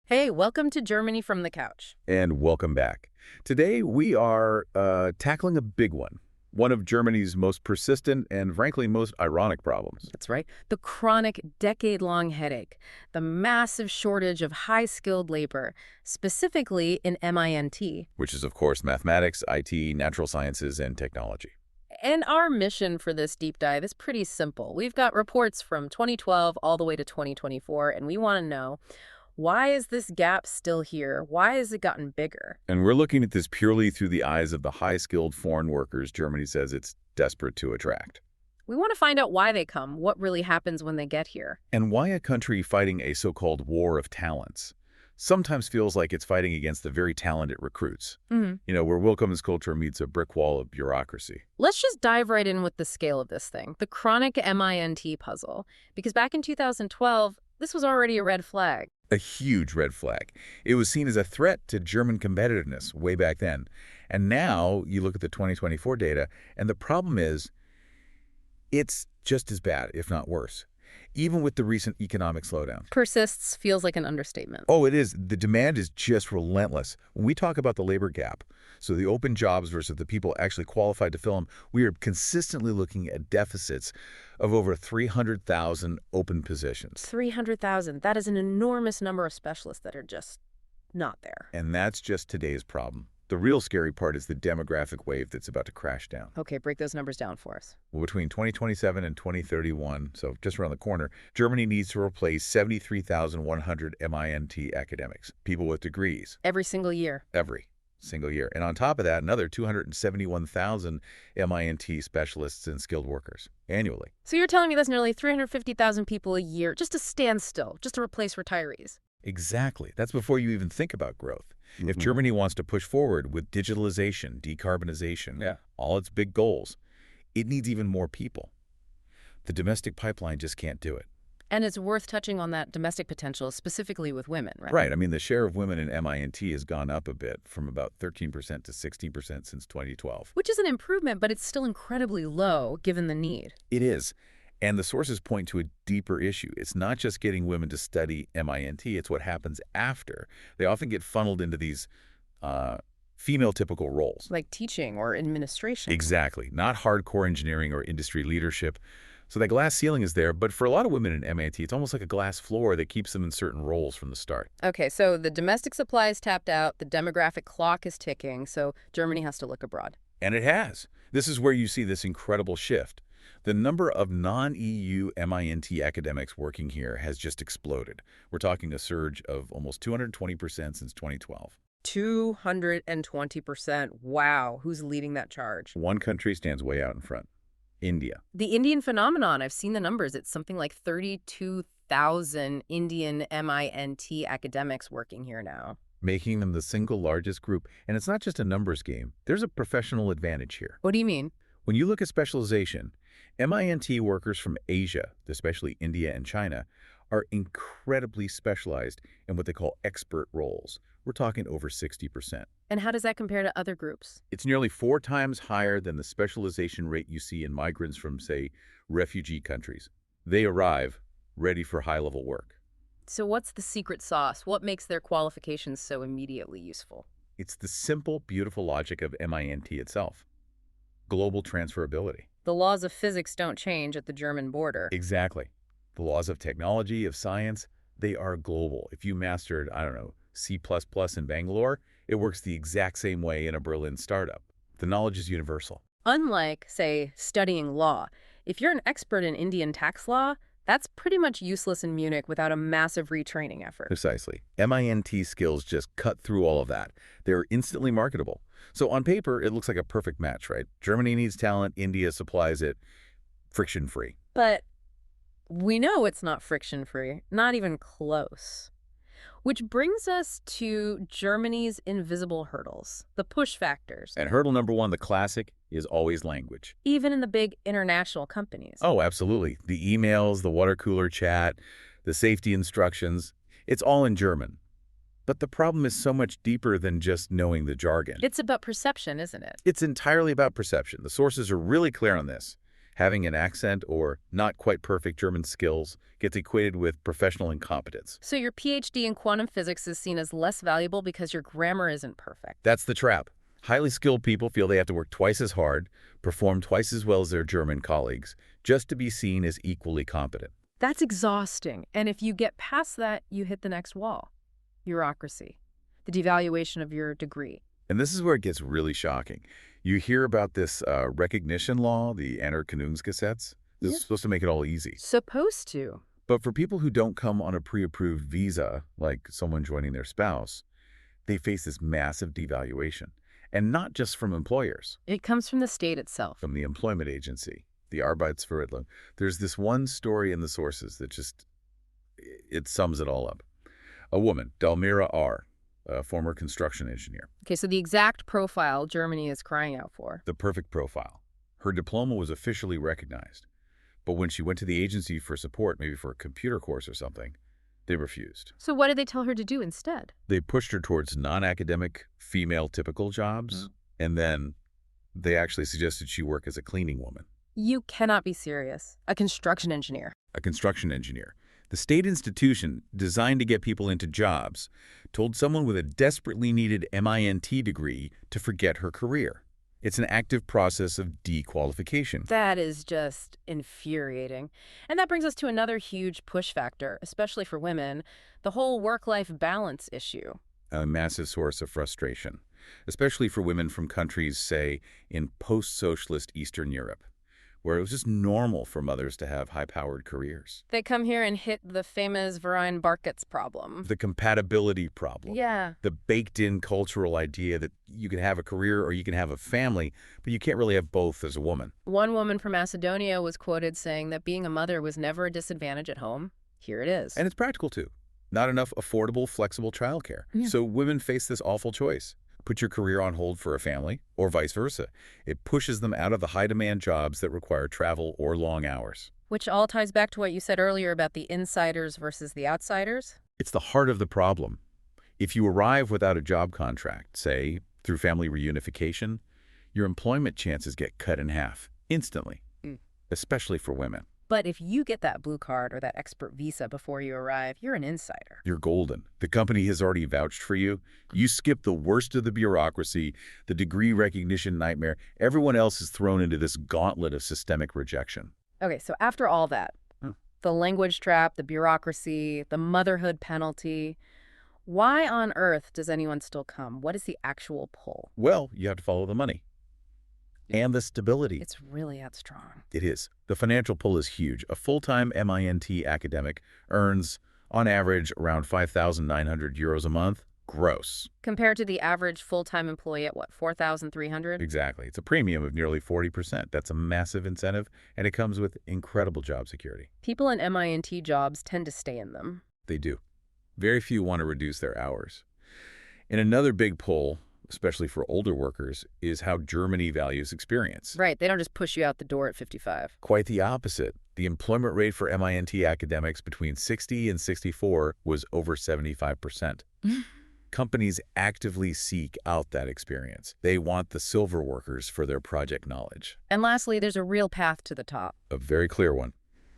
Hey, welcome to Germany from the couch. And welcome back. Today we are tackling a big one of Germany's most persistent and frankly most ironic problems. That's right. The chronic, decade-long headache, the massive shortage of high-skilled labor, specifically in MINT. Which is, of course, mathematics, IT, natural sciences, and technology. And our mission for this deep dive is pretty simple. We've got reports from 2012 all the way to 2024, and we want to know, why is this gap still here? Why has it gotten bigger? And we're looking at this purely through the eyes of the high-skilled foreign workers Germany says it's desperate to attract. We want to find out why they come, what really happens when they get here. And why a country fighting a so-called war of talents sometimes feels like it's fighting against the very talent it recruits. Where welcomes culture meets a brick wall of bureaucracy. Let's just dive right in with the scale of this thing, the chronic MINT puzzle. Because back in 2012, this was already a red flag. A huge red flag. It was seen as a threat to German competitiveness way back then. And now you look at the 2024 data, and the problem is it's just as bad, if not worse, even with the recent economic slowdown. Persists feels like an understatement. Oh, it is. The demand is just relentless. When we talk about the labor gap, so the open jobs versus the people actually qualified to fill them, we are consistently looking at deficits of over 300,000 open positions. 300,000. That is an enormous number of specialists that are just not there. And that's just today's problem. The real scary part is the demographic wave that's about to crash down. Okay, break those numbers down for us. Well, between 2027 and 2031, so just around the corner, Germany needs to replace 73,100 MINT academics, people with degrees. Every single year. Every single year. And on top of that, another 271,000 MINT specialists and skilled workers annually. So you're telling me that's nearly 350,000 people a year just to stand still, just to replace retirees? Exactly. That's before you even think about growth. If Germany wants to push forward with digitalization, decarbonization, all its big goals, it needs even more people. The domestic pipeline just can't do it. And it's worth touching on that domestic potential, specifically with women, right? Right. I mean, the share of women in MINT has gone up a bit from about 13% to 16% since 2012. Which is an improvement, but it's still incredibly low given the need. It is. And the sources point to a deeper issue. It's not just getting women to study MINT, it's what happens after. They often get funneled into these female-typical roles. Like teaching or administration. Exactly. Not hardcore engineering or industry leadership. So that glass ceiling is there, but for a lot of women in MIT, it's almost like a glass floor that keeps them in certain roles from the start. Okay, so the domestic supply is tapped out, the demographic clock is ticking, so Germany has to look abroad. And it has. This is where you see this incredible shift. The number of non-EU MINT academics working here has just exploded. We're talking a surge of almost 220% since 2012. 220%. Wow. Who's leading that charge? One country stands way out in front. India. The Indian phenomenon. I've seen the numbers. It's something like 32,000 Indian MINT academics working here now. Making them the single largest group. And it's not just a numbers game. There's a professional advantage here. What do you mean? When you look at specialization, MINT workers from Asia, especially India and China, are incredibly specialized in what they call expert roles. We're talking over 60%. And how does that compare to other groups? It's nearly 4 times higher than the specialization rate you see in migrants from, say, refugee countries. They arrive ready for high-level work. So what's the secret sauce? What makes their qualifications so immediately useful? It's the simple, beautiful logic of MINT itself. Global transferability. The laws of physics don't change at the German border. Exactly. The laws of technology, of science, they are global. If you mastered, I don't know, C++ in Bangalore, it works the exact same way in a Berlin startup. The knowledge is universal. Unlike, say, studying law, if you're an expert in Indian tax law, that's pretty much useless in Munich without a massive retraining effort. Precisely. MINT skills just cut through all of that. They're instantly marketable. So on paper, it looks like a perfect match, right? Germany needs talent, India supplies it, friction-free. But we know it's not friction-free, not even close. Which brings us to Germany's invisible hurdles, the push factors. And hurdle number 1, the classic, is always language. Even in the big international companies. Oh, absolutely. The emails, the water cooler chat, the safety instructions, it's all in German. But the problem is so much deeper than just knowing the jargon. It's about perception, isn't it? It's entirely about perception. The sources are really clear on this. Having an accent or not quite perfect German skills gets equated with professional incompetence. So your PhD in quantum physics is seen as less valuable because your grammar isn't perfect. That's the trap. Highly skilled people feel they have to work twice as hard, perform twice as well as their German colleagues, just to be seen as equally competent. That's exhausting. And if you get past that, you hit the next wall. Bureaucracy. The devaluation of your degree. And this is where it gets really shocking. You hear about this recognition law, the Anerkennungsgesetz. This is supposed to make it all easy. Supposed to. But for people who don't come on a pre-approved visa, like someone joining their spouse, they face this massive devaluation. And not just from employers. It comes from the state itself. From the employment agency, the Arbeitsvermittlung. There's this one story in the sources that it sums it all up. A woman, Dalmira R., a former construction engineer. Okay, so the exact profile Germany is crying out for. The perfect profile. Her diploma was officially recognized. But when she went to the agency for support, maybe for a computer course or something, they refused. So what did they tell her to do instead? They pushed her towards non-academic, female-typical jobs, and then they actually suggested she work as a cleaning woman. You cannot be serious. A construction engineer. A construction engineer. The state institution, designed to get people into jobs, told someone with a desperately needed MINT degree to forget her career. It's an active process of dequalification. That is just infuriating. And that brings us to another huge push factor, especially for women, the whole work-life balance issue. A massive source of frustration, especially for women from countries, say, in post-socialist Eastern Europe, where it was just normal for mothers to have high-powered careers. They come here and hit the famous Verein Barkets problem. The compatibility problem. Yeah. The baked-in cultural idea that you can have a career or you can have a family, but you can't really have both as a woman. One woman from Macedonia was quoted saying that being a mother was never a disadvantage at home. Here it is. And it's practical, too. Not enough affordable, flexible childcare. Yeah. So women face this awful choice. Put your career on hold for a family, or vice versa. It pushes them out of the high-demand jobs that require travel or long hours. Which all ties back to what you said earlier about the insiders versus the outsiders. It's the heart of the problem. If you arrive without a job contract, say, through family reunification, your employment chances get cut in half, instantly, especially for women. But if you get that blue card or that expert visa before you arrive, you're an insider. You're golden. The company has already vouched for you. You skip the worst of the bureaucracy, the degree recognition nightmare. Everyone else is thrown into this gauntlet of systemic rejection. Okay, so after all that, the language trap, the bureaucracy, the motherhood penalty, why on earth does anyone still come? What is the actual pull? Well, you have to follow the money. And the stability. It's really that strong. It is. The financial pull is huge. A full-time MINT academic earns, on average, around 5,900 euros a month, gross. Compared to the average full-time employee at, what, 4,300? Exactly. It's a premium of nearly 40%. That's a massive incentive, and it comes with incredible job security. People in MINT jobs tend to stay in them. They do. Very few want to reduce their hours. And another big pull, especially for older workers, is how Germany values experience. Right, they don't just push you out the door at 55. Quite the opposite. The employment rate for MINT academics between 60 and 64 was over 75%. Companies actively seek out that experience. They want the silver workers for their project knowledge. And lastly, there's a real path to the top. A very clear one.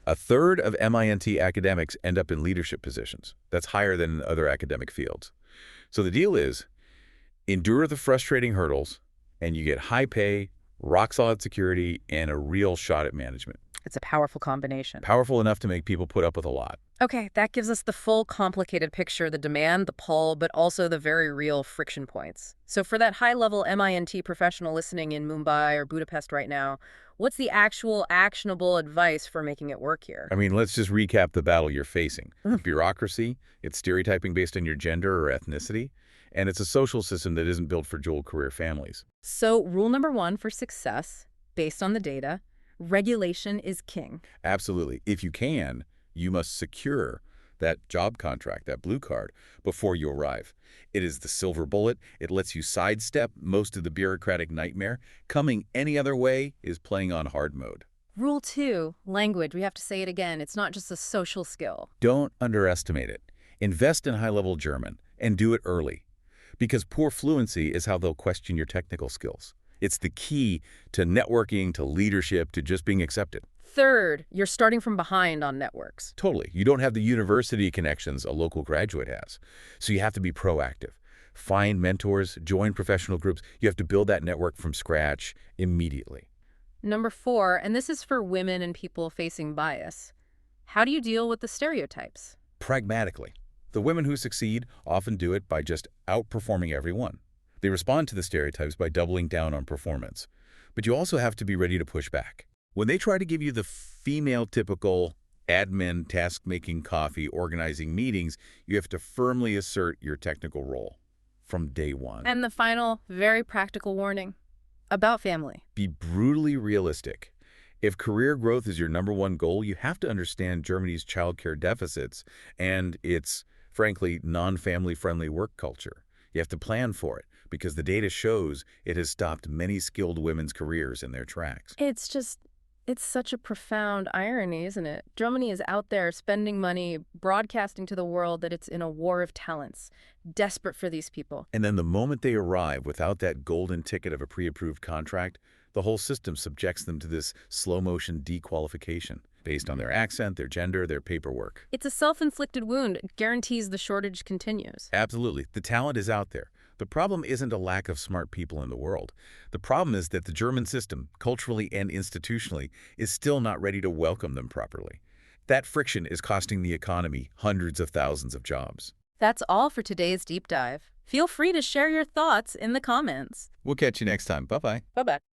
A third of MINT academics end up in leadership positions. That's higher than in other academic fields. So the deal is, endure the frustrating hurdles, and you get high pay, rock-solid security, and a real shot at management. It's a powerful combination. Powerful enough to make people put up with a lot. Okay, that gives us the full complicated picture, the demand, the pull, but also the very real friction points. So for that high-level MINT professional listening in Mumbai or Budapest right now, what's the actual actionable advice for making it work here? I mean, let's just recap the battle you're facing. Bureaucracy, it's stereotyping based on your gender or ethnicity, and it's a social system that isn't built for dual career families. So rule number one for success, based on the data, regulation is king. Absolutely. If you can, you must secure that job contract, that blue card, before you arrive. It is the silver bullet. It lets you sidestep most of the bureaucratic nightmare. Coming any other way is playing on hard mode. Rule two, language. We have to say it again. It's not just a social skill. Don't underestimate it. Invest in high-level German and do it early, because poor fluency is how they'll question your technical skills. It's the key to networking, to leadership, to just being accepted. Third, you're starting from behind on networks. Totally. You don't have the university connections a local graduate has. So you have to be proactive. Find mentors, join professional groups. You have to build that network from scratch immediately. Number 4, and this is for women and people facing bias. How do you deal with the stereotypes? Pragmatically. The women who succeed often do it by just outperforming everyone. They respond to the stereotypes by doubling down on performance. But you also have to be ready to push back. When they try to give you the female typical admin, task-making coffee, organizing meetings, you have to firmly assert your technical role from day one. And the final, very practical warning about family. Be brutally realistic. If career growth is your #1 goal, you have to understand Germany's childcare deficits and its, frankly, non-family-friendly work culture. You have to plan for it because the data shows it has stopped many skilled women's careers in their tracks. It's such a profound irony, isn't it? Germany is out there spending money, broadcasting to the world that it's in a war of talents, desperate for these people. And then the moment they arrive without that golden ticket of a pre-approved contract, the whole system subjects them to this slow-motion dequalification based on their accent, their gender, their paperwork. It's a self-inflicted wound. It guarantees the shortage continues. Absolutely. The talent is out there. The problem isn't a lack of smart people in the world. The problem is that the German system, culturally and institutionally, is still not ready to welcome them properly. That friction is costing the economy hundreds of thousands of jobs. That's all for today's deep dive. Feel free to share your thoughts in the comments. We'll catch you next time. Bye-bye. Bye-bye.